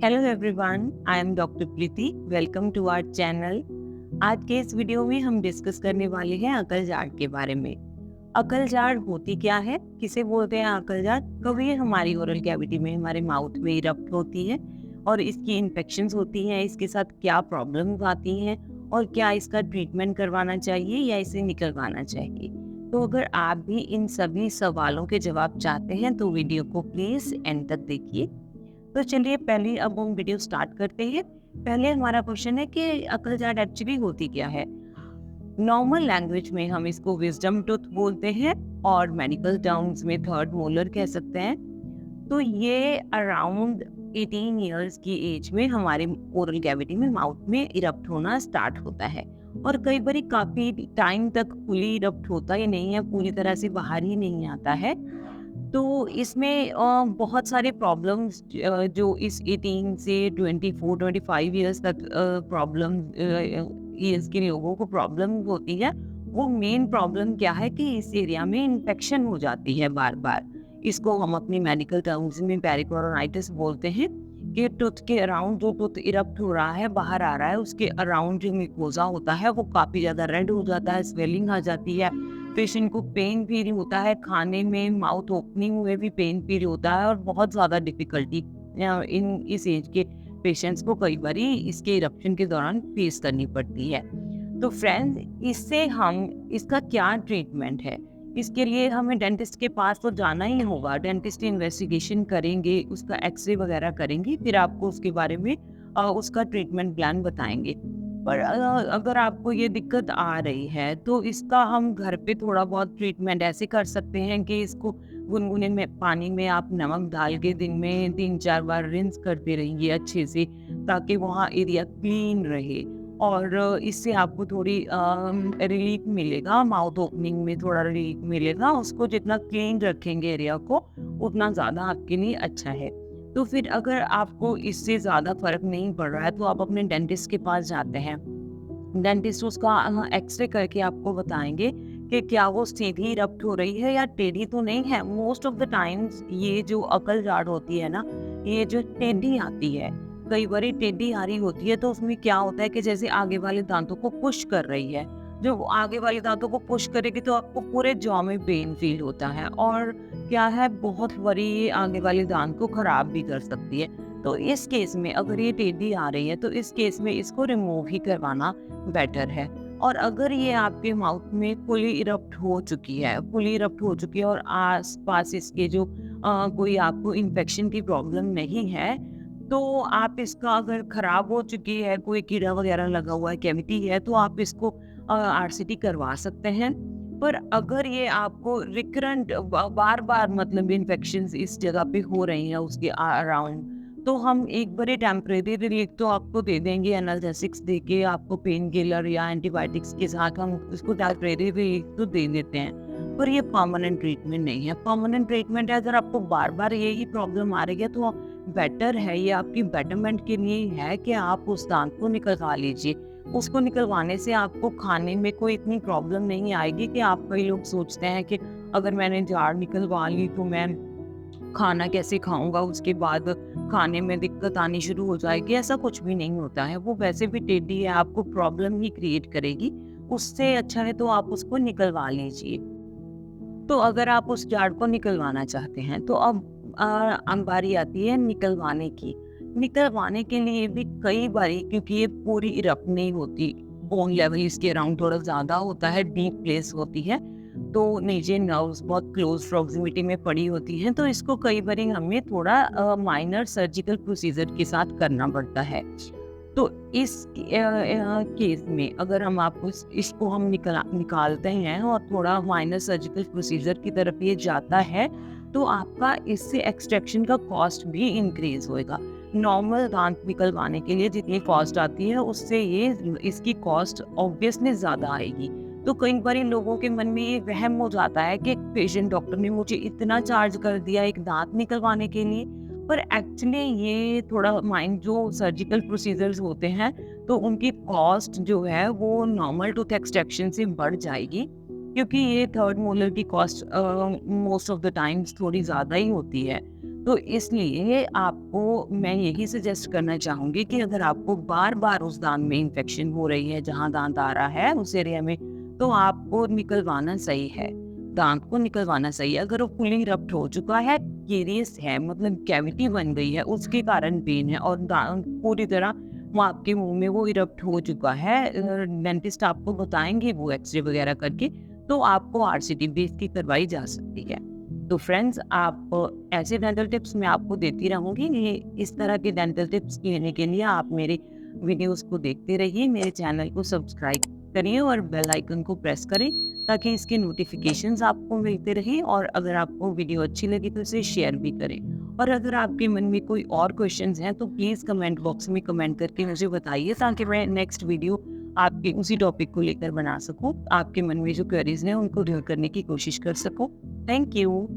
Hello everyone, I am doctor Preeti. Welcome to our channel. आज के इस वीडियो में हम डिस्कस करने वाले हैं अकल जाट के बारे में। अकल जाट होती क्या है, किसे बोलते हैं अकल जाट, कब ये हमारी ओरल कैविटी में, हमारे माउथ में इरप्ट होती है और इसकी इन्फेक्शंस होती हैं, इसके साथ क्या प्रॉब्लम्स आती हैं और क्या इसका ट्रीटमेंट करवाना चाहिए या इसे निकलवाना चाहिए। तो अगर आप भी इन सभी सवालों के जवाब चाहते हैं तो वीडियो को प्लीज एंड तक देखिए। तो चलिए पहले अब हम वीडियो स्टार्ट करते हैं। पहले हमारा क्वेश्चन है कि अकल जाट एक्चुअली होती क्या है। नॉर्मल लैंग्वेज में हम इसको विजडम टूथ बोलते हैं और मेडिकल टर्म्स में थर्ड मोलर कह सकते हैं। तो ये अराउंड 18 इयर्स की एज में हमारे ओरल कैविटी में, माउथ में इरप्ट होना स्टार्ट होता है और कई बार काफी टाइम तक फुली इरप्ट होता ही नहीं है, पूरी तरह से बाहर ही नहीं आता है। तो इसमें बहुत सारे प्रॉब्लम्स जो इस 18 से 24-25 इयर्स तक प्रॉब्लम ईयर्स के लोगों को प्रॉब्लम होती है। वो मेन प्रॉब्लम क्या है कि इस एरिया में इन्फेक्शन हो जाती है बार बार। इसको हम अपनी मेडिकल टर्म्स में पेरिकोरोनाइटिस बोलते हैं कि टूथ के अराउंड जो टूथ इरप्ट हो रहा है, बाहर आ रहा है, उसके अराउंड जो म्यूकोजा होता है वो काफ़ी ज़्यादा रेड हो जाता है, स्वेलिंग आ जाती है। पेशेंट को पेन फील होता है, खाने में माउथ ओपनिंग में भी पेन फील होता है और बहुत ज़्यादा डिफिकल्टी इन इस एज के पेशेंट्स को कई बार इसके इरप्शन के दौरान फेस करनी पड़ती है। तो फ्रेंड्स, इससे हम इसका क्या ट्रीटमेंट है, इसके लिए हमें डेंटिस्ट के पास तो जाना ही होगा। डेंटिस्ट इन्वेस्टिगेशन करेंगे, उसका एक्सरे वगैरह करेंगे, फिर आपको उसके बारे में उसका ट्रीटमेंट प्लान बताएंगे। पर अगर आपको ये दिक्कत आ रही है तो इसका हम घर पे थोड़ा बहुत ट्रीटमेंट ऐसे कर सकते हैं कि इसको गुनगुने में पानी में आप नमक डाल के दिन में 3-4 बार रिंस करते रहिए अच्छे से, ताकि वहाँ एरिया क्लीन रहे और इससे आपको थोड़ी रिलीफ मिलेगा, माउथ ओपनिंग में थोड़ा रिलीफ मिलेगा। उसको जितना क्लीन रखेंगे एरिया को, उतना ज़्यादा आपके लिए अच्छा है। तो फिर अगर आपको इससे ज़्यादा फर्क नहीं पड़ रहा है तो आप अपने डेंटिस्ट के पास जाते हैं। डेंटिस्ट उसका एक्सरे करके आपको बताएंगे कि क्या वो सीधी रप्ट हो रही है या टेढ़ी तो नहीं है। मोस्ट ऑफ द टाइम्स ये जो अकल जाड़ होती है ना, ये जो टेढ़ी आती है, कई बार टेढ़ी आ रही होती है, तो उसमें क्या होता है कि जैसे आगे वाले दांतों को पुश कर रही है। जो आगे वाले दांतों को पुश करेगी तो आपको पूरे जॉ में पेन फील होता है और क्या है, बहुत बड़ी ये आगे वाले दांत को खराब भी कर सकती है। तो इस केस में अगर ये टेढ़ी आ रही है तो इस केस में इसको रिमूव ही करवाना बेटर है। और अगर ये आपके माउथ में फुली इरप्ट हो चुकी है, और आस पास इसके जो कोई आपको इन्फेक्शन की प्रॉब्लम नहीं है, तो आप इसका, अगर खराब हो चुकी है, कोई कीड़ा वगैरह लगा हुआ है, कैविटी है, तो आप इसको आरसीटी करवा सकते हैं। पर अगर ये आपको रिकरेंट बार बार मतलब इन्फेक्शंस इस जगह पे हो रही हैं उसके अराउंड, तो हम एक बार टेम्परेरी रिलीफ तो आपको दे देंगे, एनाल्जेसिक्स दे के आपको पेन किलर या एंटीबायोटिक्स के साथ हम इसको टेम्परेरी रिलीफ तो दे देते हैं। पर ये परमानेंट ट्रीटमेंट नहीं है। परमानेंट ट्रीटमेंट है, अगर आपको बार बार यही प्रॉब्लम आ रही है तो बेटर है, ये आपकी बेटरमेंट के लिए है कि आप उस दांत को निकलवा लीजिए। उसको निकलवाने से आपको खाने में कोई इतनी प्रॉब्लम नहीं आएगी कि आप, कई लोग सोचते हैं कि अगर मैंने जाड़ निकलवा ली तो मैं खाना कैसे खाऊंगा, उसके बाद खाने में दिक्कत आनी शुरू हो जाएगी। ऐसा कुछ भी नहीं होता है, वो वैसे भी टेढ़ी है, आपको प्रॉब्लम ही क्रिएट करेगी। उससे अच्छा है तो आप उसको निकलवा लीजिए। तो अगर आप उस जाड़ को निकलवाना चाहते हैं तो अब बारी आती है निकलवाने की। निकलवाने के लिए भी कई बारी, क्योंकि ये पूरी इरप्ट नहीं होती, बोन लेवल इसके अराउंड थोड़ा ज़्यादा होता है, डीप प्लेस होती है, तो नीचे नर्व्स बहुत क्लोज प्रॉक्सिमिटी में पड़ी होती हैं, तो इसको कई बारी हमें थोड़ा माइनर सर्जिकल प्रोसीजर के साथ करना पड़ता है। तो इस केस में अगर हम आपको इसको हम निकालते हैं और थोड़ा माइनर सर्जिकल प्रोसीजर की तरफ ये जाता है, तो आपका इससे एक्सट्रैक्शन का कॉस्ट भी इंक्रीज होएगा। नॉर्मल दांत निकलवाने के लिए जितनी कॉस्ट आती है उससे ये इसकी कॉस्ट ऑब्वियसली ज़्यादा आएगी। तो कई बार लोगों के मन में ये वहम हो जाता है कि पेशेंट डॉक्टर ने मुझे इतना चार्ज कर दिया एक दांत निकलवाने के लिए। पर एक्चुअली ये थोड़ा माइंड, जो सर्जिकल प्रोसीजर्स होते हैं तो उनकी कॉस्ट जो है वो नॉर्मल टूथ एक्सट्रैक्शन से बढ़ जाएगी, क्योंकि ये थर्ड मोलर की cost most of the times थोड़ी ज़्यादा ही होती है। तो इसलिए आपको मैं यही सजेस्ट करना चाहूँगी कि अगर आपको बार-बार उस दाँत में इन्फेक्शन हो रही है, जहाँ दाँत आ रहा है उस एरिया में, तो आपको निकलवाना सही है, दाँत को निकलवाना सही है। अगर वो फुली इरप्ट हो चुका है, केरियस है मतलब कैविटी बन गई है, उसके कारण पेन है और दाँत पूरी तरह वो आपके मुँह में वो इरप्ट हो चुका है, डेंटिस्ट आपको बताएँगे वो एक्स-रे वगैरह करके, तो आपको आरसीटी भी इसकी करवाई जा सकती है। तो फ्रेंड्स, आप ऐसे डेंटल टिप्स मैं आपको देती रहूँगी। ये इस तरह के डेंटल टिप्स लेने के लिए आप मेरे वीडियोस को देखते रहिए, मेरे चैनल को सब्सक्राइब करिए और बेल आइकन को प्रेस करें ताकि इसके नोटिफिकेशंस आपको मिलते रहें। और अगर आपको वीडियो अच्छी लगी तो इसे शेयर भी करें। और अगर आपके मन में कोई और क्वेश्चंस हैं तो प्लीज़ कमेंट बॉक्स में कमेंट करके मुझे बताइए ताकि मैं नेक्स्ट वीडियो आपके उसी टॉपिक को लेकर बना सकूं, आपके मन में जो क्वेरीज हैं उनको दूर करने की कोशिश कर सकूं। Thank you.